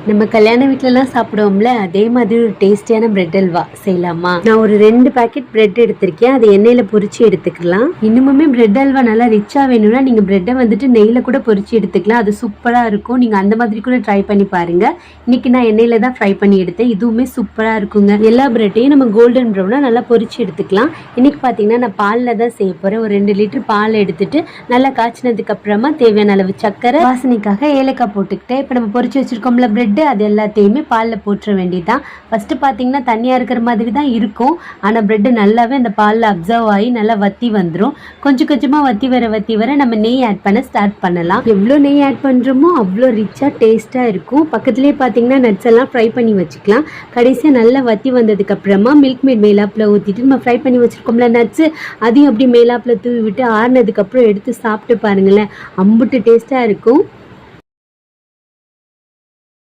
நம்ம கல்யாண வீட்டிலலாம் சாப்பிடுவோம்ல, அதே மாதிரி ஒரு டேஸ்டியான பிரெட் அல்வா செய்யலாமா? நான் ஒரு 2 பாக்கெட் பிரெட் எடுத்திருக்கேன். அதை எண்ணெயில பொரிச்சு எடுத்துக்கலாம். இன்னுமுமே பிரெட் அல்வா நல்லா ரிச்சா வேணும்னா நீங்க பிரெட்டை வந்துட்டு நெய்ல கூட பொரிச்சு எடுத்துக்கலாம். அது சூப்பரா இருக்கும். நீங்க அந்த மாதிரி கூட ட்ரை பண்ணி பாருங்க. இன்னைக்கு நான் எண்ணெயில தான் ஃப்ரை பண்ணி எடுத்தேன். இதுவுமே சூப்பரா இருக்குங்க. எல்லா பிரெட்டையும் நம்ம கோல்டன் ப்ரௌனா நல்லா பொரிச்சு எடுத்துக்கலாம். இன்னைக்கு பாத்தீங்கன்னா நான் பால்ல தான் செய்ய போறேன். ஒரு 2 லிட்டர் பால் எடுத்துட்டு நல்லா காய்ச்சினதுக்கு அப்புறமா தேவையான அளவு சர்க்கரை, வாசனைக்காக ஏலக்காய் போட்டுக்கிட்டேன். இப்ப நம்ம பொரிச்சு வச்சிருக்கோம்ல பிரெட், அது எல்லாத்தையுமே பாலில் போட்டுற வேண்டியதான். ஃபர்ஸ்ட் பார்த்தீங்கன்னா தண்ணியாக இருக்கிற மாதிரி தான் இருக்கும். ஆனால் பிரெட் நல்லாவே அந்த பாலில் அப்சர்வ் ஆகி நல்லா வத்தி வந்துடும். கொஞ்சம் கொஞ்சமாக வத்தி வர நம்ம நெய் ஆட் பண்ண ஸ்டார்ட் பண்ணலாம். எவ்வளோ நெய் ஆட் பண்ணுறோமோ அவ்வளோ ரிச்சாக டேஸ்ட்டாக இருக்கும். பக்கத்துலேயே பார்த்தீங்கன்னா நட்ஸ் எல்லாம் ஃப்ரை பண்ணி வச்சுக்கலாம். கடைசியாக நல்லா வத்தி வந்ததுக்கு அப்புறமா மில்க் மேட் மேலாப்பில் ஊற்றிட்டு நம்ம ஃப்ரை பண்ணி வச்சுருக்கோம்ல நட்ஸு, அதையும் அப்படி மேலாப்பில் தூவி விட்டு ஆறுனதுக்கப்புறம் எடுத்து சாப்பிட்டு பாருங்களேன். அம்புட்டு டேஸ்ட்டாக இருக்கும்.